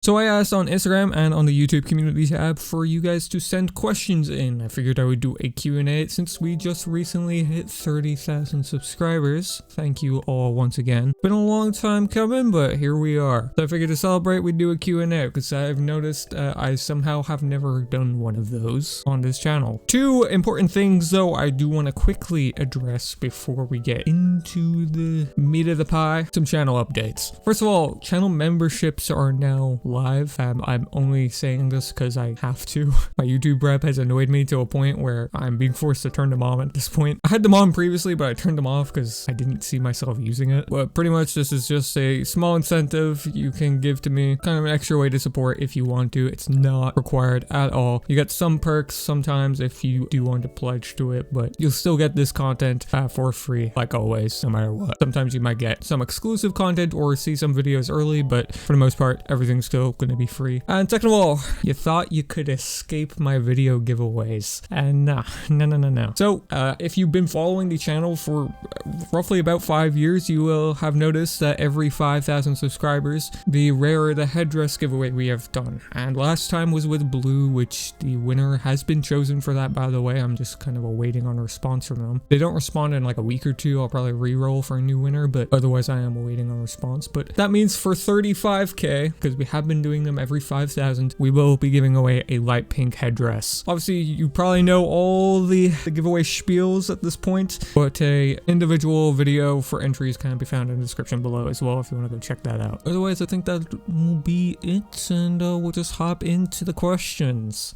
So I asked on Instagram and on the YouTube community tab for you guys to send questions in. I figured I would do a Q&A since we just recently hit 30,000 subscribers. Thank you all once again. Been a long time coming, but here we are. So I figured to celebrate, we'd do a Q&A because I've noticed I somehow have never done one of those on this channel. Two important things though I do want to quickly address before we get into the meat of the pie. Some channel updates. First of all, channel memberships are now live. I'm only saying this because I have to. My YouTube rep has annoyed me to a point where I'm being forced to turn them on at this point. I had them on previously, but I turned them off because I didn't see myself using it. But pretty much this is just a small incentive you can give to me, kind of an extra way to support if you want to. It's not required at all. You get some perks sometimes if you do want to pledge to it, but you'll still get this content for free, like always, no matter what. Sometimes you might get some exclusive content or see some videos early, but for the most part, everything's still going to be free. And second of all, you thought you could escape my video giveaways, and no. So if you've been following the channel for roughly about 5 years, you will have noticed that every 5,000 subscribers, the rarer the headdress giveaway we have done. And last time was with Blue, which the winner has been chosen for that, by the way. I'm just kind of awaiting on a response from them. They don't respond in like a week or two. I'll probably re-roll for a new winner, but otherwise I am awaiting on a response. But that means for 35k, because we have been doing them every 5,000, we will be giving away a light pink headdress. Obviously, you probably know all the giveaway spiels at this point, but a individual video for entries can be found in the description below as well if you want to go check that out. Otherwise, I think that will be it, and we'll just hop into the questions.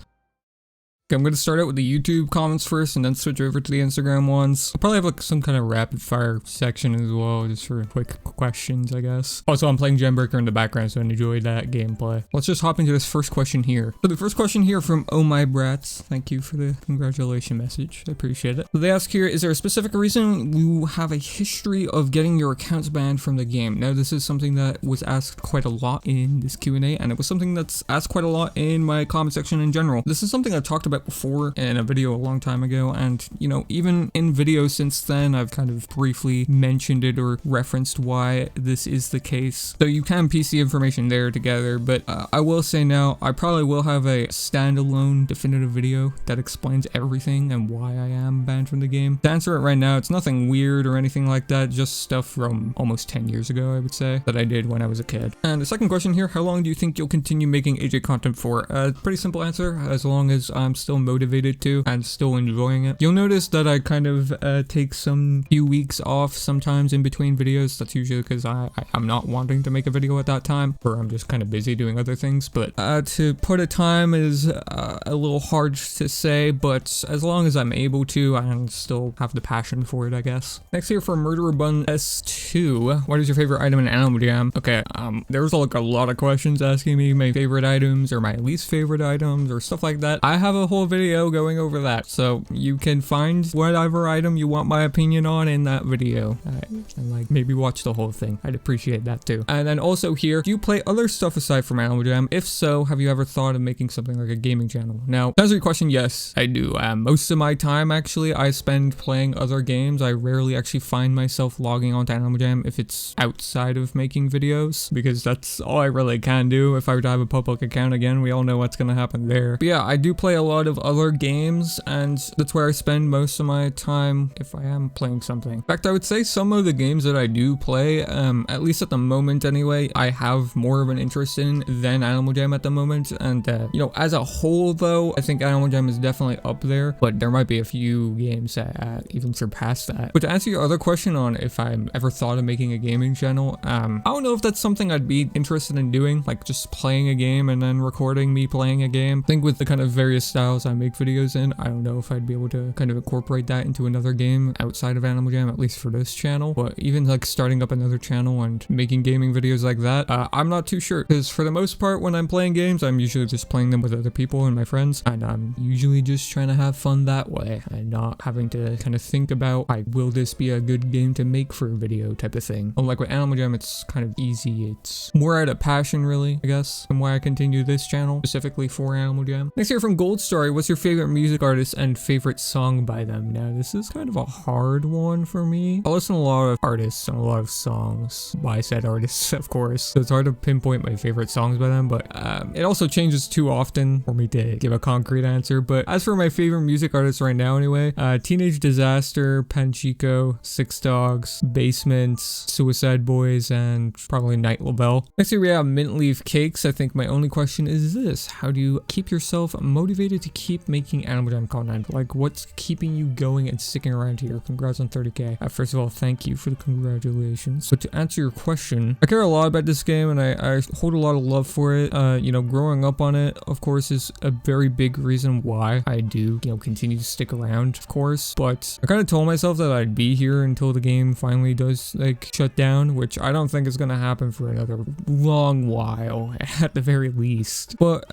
Okay, I'm going to start out with the YouTube comments first and then switch over to the Instagram ones. I'll probably have like some kind of rapid fire section as well, just for quick questions, I guess. Also, I'm playing Genbreaker in the background, so enjoy that gameplay. Let's just hop into this first question here. So the first question here from Oh My Brats. Thank you for the congratulation message. I appreciate it. So they ask here, is there a specific reason you have a history of getting your accounts banned from the game? Now, this is something that was asked quite a lot in this Q&A, and it was something that's asked quite a lot in my comment section in general. This is something I talked about before in a video a long time ago, and you know, even in videos since then I've kind of briefly mentioned it or referenced why this is the case, so you can piece the information there together. But I will say now, I probably will have a standalone definitive video that explains everything and why I am banned from the game. To answer it right now, it's nothing weird or anything like that, just stuff from almost 10 years ago, I would say, that I did when I was a kid. And the second question here, how long do you think you'll continue making AJ content for? Pretty simple answer, as long as I'm still motivated to and still enjoying it. You'll notice that I kind of take some few weeks off sometimes in between videos. That's usually because I'm not wanting to make a video at that time, or I'm just kind of busy doing other things. But to put a time is a little hard to say, but as long as I'm able to and still have the passion for it, I guess. Next here from Murderer Bun S2. What is your favorite item in animaljam? Okay, there's like a lot of questions asking me my favorite items or my least favorite items or stuff like that. I have a whole video going over that, so you can find whatever item you want my opinion on in that video, and like maybe watch the whole thing. I'd appreciate that too. And then also here, do you play other stuff aside from animaljam? If so, have you ever thought of making something like a gaming channel? Now, to answer your question, yes, I do. Most of my time actually I spend playing other games. I rarely actually find myself logging onto animaljam if it's outside of making videos, because that's all I really can do. If I were to have a public account again, we all know what's gonna happen there. But yeah, I do play a lot of other games, and that's where I spend most of my time if I am playing something. In fact, I would say some of the games that I do play, at least at the moment anyway, I have more of an interest in than animaljam at the moment. And you know, as a whole though, I think animaljam is definitely up there, but there might be a few games that even surpass that. But to answer your other question on if I'm ever thought of making a gaming channel, I don't know if that's something I'd be interested in doing, like just playing a game and then recording me playing a game. I think with the kind of various styles I make videos in, I don't know if I'd be able to kind of incorporate that into another game outside of animaljam, at least for this channel. But even like starting up another channel and making gaming videos like that, I'm not too sure, because for the most part when I'm playing games, I'm usually just playing them with other people and my friends, and I'm usually just trying to have fun that way and not having to kind of think about like, will this be a good game to make for a video type of thing. Unlike with animaljam, it's kind of easy. It's more out of passion really, I guess, and why I continue this channel specifically for animaljam. Next here from Goldstar sorry, what's your favorite music artist and favorite song by them? Now, this is kind of a hard one for me. I listen to a lot of artists and a lot of songs by said artists, of course. So it's hard to pinpoint my favorite songs by them, but it also changes too often for me to give a concrete answer. But as for my favorite music artists right now anyway, Teenage Disaster, Panchico, Six Dogs, Basement, Suicide Boys, and probably Night Labelle. Next here we have Mint Leaf Cakes. I think my only question is this: how do you keep yourself motivated to keep making Animal Jam content? Like, what's keeping you going and sticking around here? Congrats on 30K. First of all, thank you for the congratulations. But to answer your question, I care a lot about this game and I hold a lot of love for it. You know, growing up on it, of course, is a very big reason why I do, you know, continue to stick around, of course. But I kind of told myself that I'd be here until the game finally does, like, shut down, which I don't think is gonna happen for another long while, at the very least. But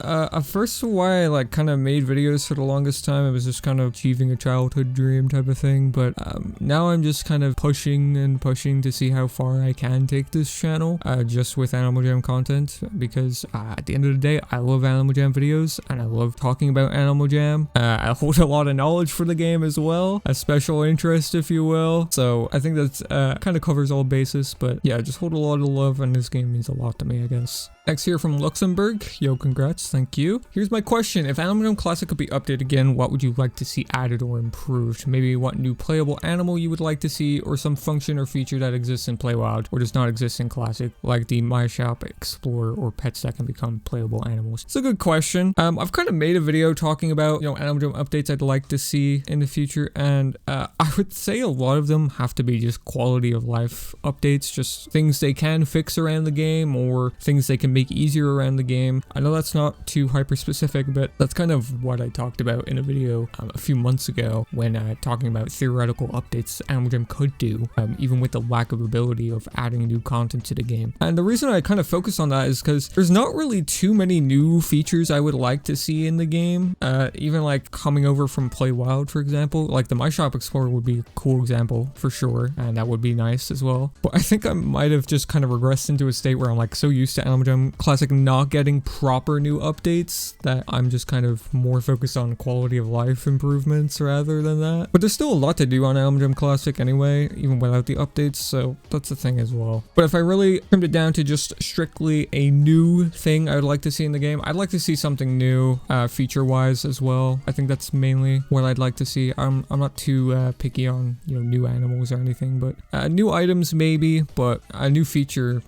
first, why I, like, kind of made videos for the longest time, it was just kind of achieving a childhood dream type of thing. But now I'm just kind of pushing and pushing to see how far I can take this channel, just with Animal Jam content, because at the end of the day, I love Animal Jam videos and I love talking about Animal Jam. I hold a lot of knowledge for the game as well, a special interest, if you will. So I think that's kind of covers all bases. But yeah, just hold a lot of love, and this game means a lot to me, I guess. Next here from Luxembourg. Yo, congrats, thank you. Here's my question: if Animal Jam Classic could be updated again, what would you like to see added or improved? Maybe what new playable animal you would like to see, or some function or feature that exists in Playwild or does not exist in Classic, like the My Shop, Explorer, or pets that can become playable animals. It's a good question. I've kind of made a video talking about, you know, Animal Jam updates I'd like to see in the future, and I would say a lot of them have to be just quality of life updates, just things they can fix around the game or things they can make easier around the game. I know that's not too hyper specific, but that's kind of what I talked about in a video a few months ago when talking about theoretical updates Animal Jam could do, even with the lack of ability of adding new content to the game. And the reason I kind of focus on that is because there's not really too many new features I would like to see in the game, even like coming over from Playwild, for example. Like the My Shop Explorer would be a cool example for sure, and that would be nice as well. But I think I might have just kind of regressed into a state where I'm like so used to Animal Jam Classic not getting proper new updates that I'm just kind of more focused on quality of life improvements rather than that. But there's still a lot to do on Animal Jam Classic anyway, even without the updates, so that's the thing as well. But if I really trimmed it down to just strictly a new thing I would like to see in the game, I'd like to see something new feature-wise as well. I think that's mainly what I'd like to see. I'm not too picky on, you know, new animals or anything, but new items maybe, but a new feature,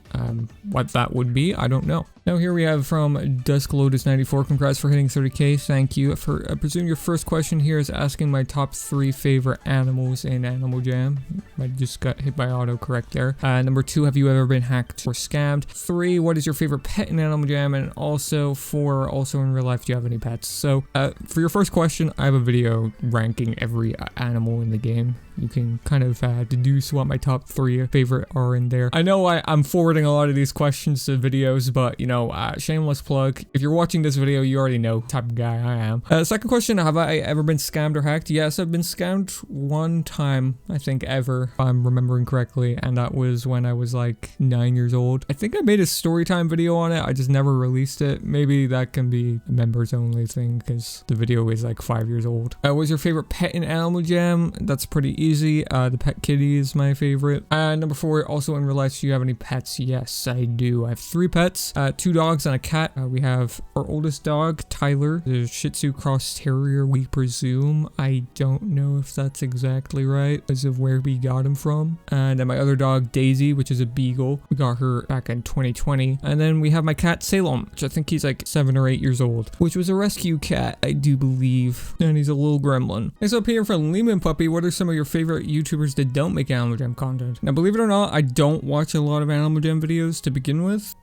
what that would be, I don't know. Now here we have from Dusk Lotus 94. Congrats for hitting 30K. Thank you. For I presume your first question here is asking my top 3 favorite animals in Animal Jam. I just got hit by autocorrect there. Number 2, have you ever been hacked or scammed? 3, what is your favorite pet in Animal Jam? And also 4, also in real life, do you have any pets? So for your first question, I have a video ranking every animal in the game. You can kind of deduce what my top 3 favorite are in there. I know I'm forwarding a lot of these questions to videos, but you know, shameless plug. If you're watching this video, you already know what type of guy I am. Second question, have I ever been scammed or hacked? Yes, I've been scammed one time, I think ever, if I'm remembering correctly, and that was when I was like 9 years old. I think I made a storytime video on it, I just never released it. Maybe that can be a members only thing, because the video is like 5 years old. What's your favorite pet in Animal Jam? That's pretty easy. The pet kitty is my favorite. Number 4, also in real life, do you have any pets? Yes, I do. I have 3 pets, 2 dogs and a cat. We have our oldest dog, Tyler, the Shih Tzu Cross Terrier, we presume. I don't know if that's exactly right because of where we got him from. And then my other dog, Daisy, which is a beagle. We got her back in 2020. And then we have my cat, Salem, which I think he's like 7 or 8 years old, which was a rescue cat, I do believe. And he's a little gremlin. Next up here from Lehman Puppy, what are some of your favorite YouTubers that don't make Animal Jam content? Now, believe it or not, I don't watch a lot of Animal Jam videos to begin with.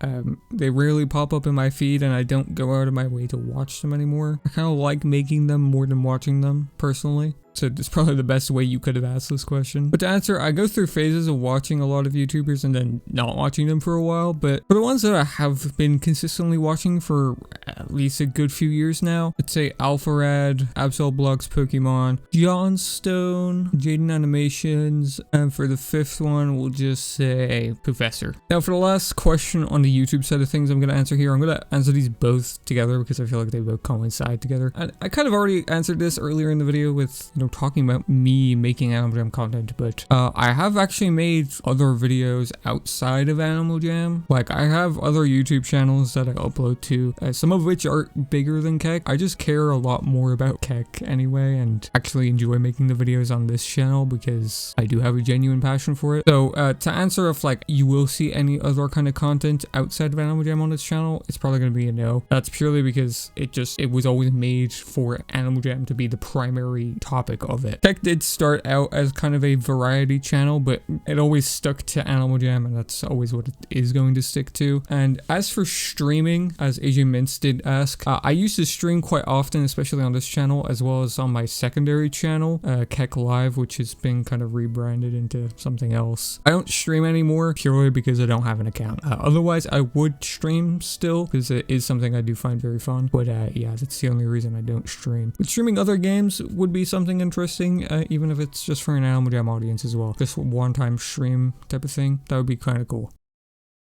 They rarely pop up in my feed, and I don't go out of my way to watch them anymore. I kind of like making them more than watching them, personally. So it's probably the best way you could have asked this question. But to answer, I go through phases of watching a lot of YouTubers and then not watching them for a while. But for the ones that I have been consistently watching for at least a good few years now, let's say Alpharad, Absolblocks Pokemon, Johnstone, Jaden Animations, and for the fifth one, we'll just say Professor. Now for the last question on the YouTube side of things I'm going to answer here, I'm going to answer these both together because I feel like they both coincide together. And I kind of already answered this earlier in the video with, you know, talking about me making Animal Jam content, but I have actually made other videos outside of Animal Jam. Like I have other YouTube channels that I upload to, some of which are bigger than Keck. I just care a lot more about Keck anyway and actually enjoy making the videos on this channel because I do have a genuine passion for it. So to answer if like you will see any other kind of content outside of Animal Jam on this channel, it's probably going to be a no. That's purely because it was always made for Animal Jam to be the primary topic of it. Keck did start out as kind of a variety channel, but it always stuck to Animal Jam, and that's always what it is going to stick to. And as for streaming, as AJ Mintz did ask, I used to stream quite often, especially on this channel, as well as on my secondary channel, Keck Live, which has been kind of rebranded into something else. I don't stream anymore purely because I don't have an account. Otherwise, I would stream still because it is something I do find very fun. But yeah, that's the only reason I don't stream. But streaming other games would be something interesting, even if it's just for an Animal Jam audience as well. Just one-time stream type of thing. That would be kind of cool.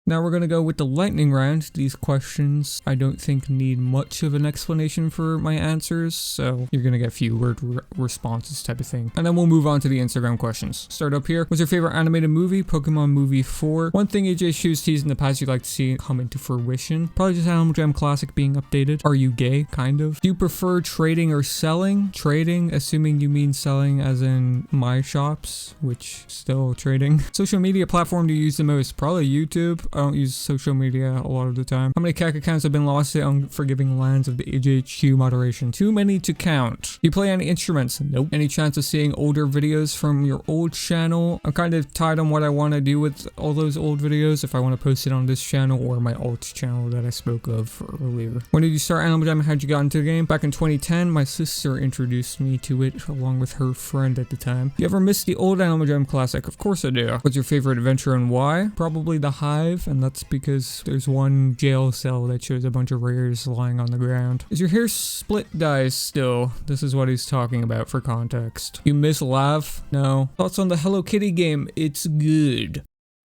Now we're going to go with the lightning round. These questions I don't think need much of an explanation for my answers, so you're going to get a few word responses type of thing. And then we'll move on to the Instagram questions. Start up here. What's your favorite animated movie? Pokemon Movie 4. One thing AJ Shoes teased in the past you'd like to see come into fruition. Probably just Animal Jam Classic being updated. Are you gay? Kind of. Do you prefer trading or selling? Trading, assuming you mean selling as in my shops, which still trading. Social media platform do you use the most? Probably YouTube. I don't use social media a lot of the time. How many Keck accounts have been lost to unforgiving lands of the AJHQ moderation? Too many to count. Do you play any instruments? Nope. Any chance of seeing older videos from your old channel? I'm kind of tied on what I want to do with all those old videos, if I want to post it on this channel or my alt channel that I spoke of earlier. When did you start Animal Jam and how'd you get into the game? Back in 2010, my sister introduced me to it along with her friend at the time. You ever miss the old Animal Jam Classic? Of course I do. What's your favorite adventure and why? Probably the Hive, and that's because there's one jail cell that shows a bunch of rares lying on the ground. Is your hair split dyes still? This is what he's talking about for context. You miss Laugh? No. Thoughts on the Hello Kitty game? It's good.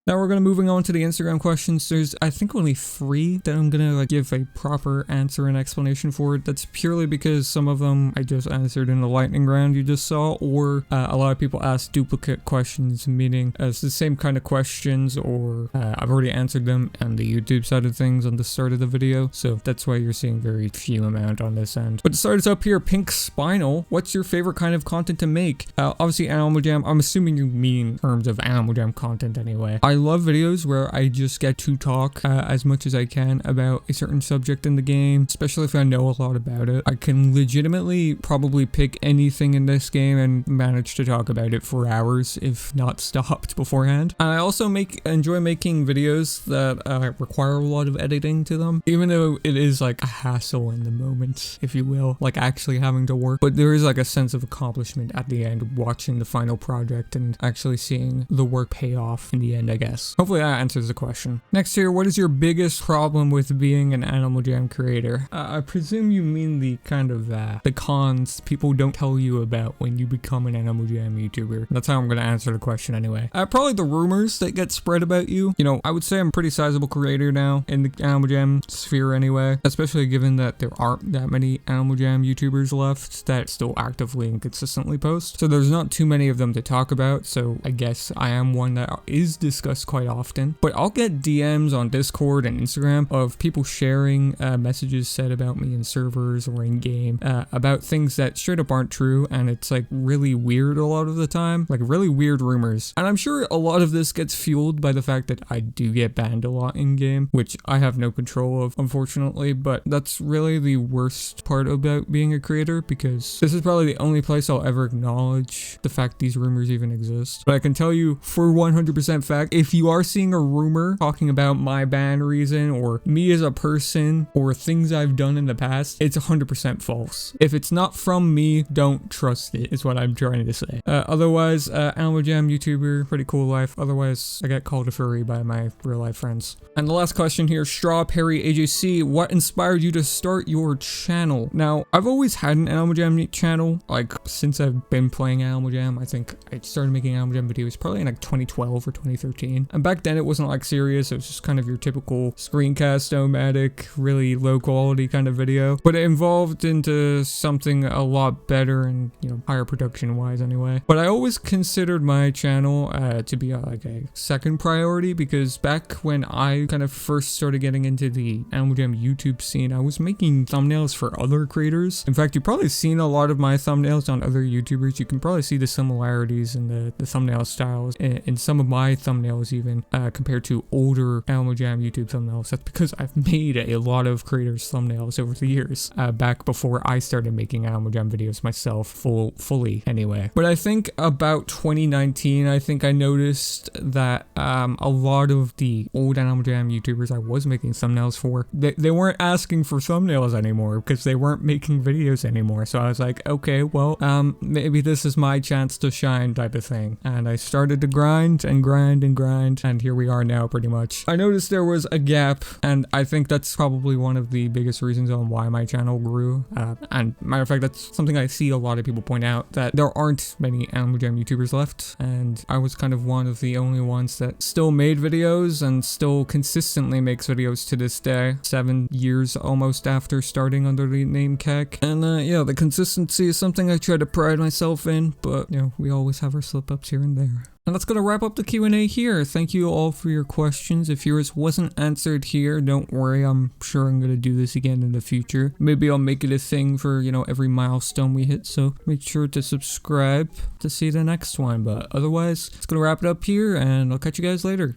Now we're moving on to the Instagram questions. There's, I think, only 3 that I'm gonna give a proper answer and explanation for. That's purely because some of them I just answered in the lightning round you just saw, or a lot of people ask duplicate questions, meaning it's the same kind of questions, or I've already answered them on the YouTube side of things on the start of the video. So that's why you're seeing very few amount on this end. But to start us up here, Pink Spinal, what's your favorite kind of content to make? Obviously Animal Jam. I'm assuming you mean in terms of Animal Jam content anyway. I love videos where I just get to talk as much as I can about a certain subject in the game, especially if I know a lot about it. I can legitimately probably pick anything in this game and manage to talk about it for hours, if not stopped beforehand. And I also enjoy making videos that require a lot of editing to them, even though it is like a hassle in the moment, if you will, like actually having to work. But there is like a sense of accomplishment at the end, watching the final project and actually seeing the work pay off in the end, I guess. Hopefully that answers the question. Next here, what is your biggest problem with being an Animal Jam creator? I presume you mean the kind of the cons people don't tell you about when you become an Animal Jam YouTuber. That's how I'm going to answer the question anyway. Probably the rumors that get spread about you. You know, I would say I'm a pretty sizable creator now in the Animal Jam sphere anyway, especially given that there aren't that many Animal Jam YouTubers left that still actively and consistently post. So there's not too many of them to talk about, so I guess I am one that is discussed quite often. But I'll get DMs on Discord and Instagram of people sharing messages said about me in servers or in game about things that straight up aren't true, and it's like really weird a lot of the time, like really weird rumors. And I'm sure a lot of this gets fueled by the fact that I do get banned a lot in game, which I have no control of, unfortunately. But that's really the worst part about being a creator, because this is probably the only place I'll ever acknowledge the fact these rumors even exist. But I can tell you for 100% fact, if if you are seeing a rumor talking about my ban reason or me as a person or things I've done in the past, it's 100% false. If it's not from me, don't trust it, is what I'm trying to say. Otherwise, animaljam YouTuber, pretty cool life. Otherwise, I get called a furry by my real life friends. And the last question here, Straw Perry AJC, what inspired you to start your channel? Now, I've always had an animaljam channel, like since I've been playing animaljam. I think I started making animaljam videos probably in like 2012 or 2013. And back then it wasn't like serious, it was just kind of your typical screencast nomadic, really low quality kind of video. But it evolved into something a lot better and, you know, higher production wise anyway. But I always considered my channel to be like a second priority, because back when I kind of first started getting into the animaljam YouTube scene, I was making thumbnails for other creators. In fact, you've probably seen a lot of my thumbnails on other YouTubers. You can probably see the similarities in the thumbnail styles in some of my thumbnails even compared to older animaljam YouTube thumbnails. That's because I've made a lot of creators thumbnails over the years back before I started making animaljam videos myself fully anyway. But I think about 2019, I think I noticed that a lot of the old animaljam YouTubers I was making thumbnails for, they weren't asking for thumbnails anymore because they weren't making videos anymore. So I was like, okay, well, maybe this is my chance to shine type of thing. And I started to grind and grind and grind, and here we are now pretty much. I noticed there was a gap, and I think that's probably one of the biggest reasons on why my channel grew. And matter of fact, that's something I see a lot of people point out, that there aren't many animaljam YouTubers left, and I was kind of one of the only ones that still made videos and still consistently makes videos to this day, 7 years almost after starting under the name Keck. And yeah, the consistency is something I try to pride myself in, but you know, we always have our slip-ups here and there. And that's gonna wrap up the Q&A here. Thank you all for your questions. If yours wasn't answered here, don't worry, I'm sure I'm gonna do this again in the future. Maybe I'll make it a thing for, you know, every milestone we hit, so make sure to subscribe to see the next one. But otherwise, it's gonna wrap it up here, and I'll catch you guys later.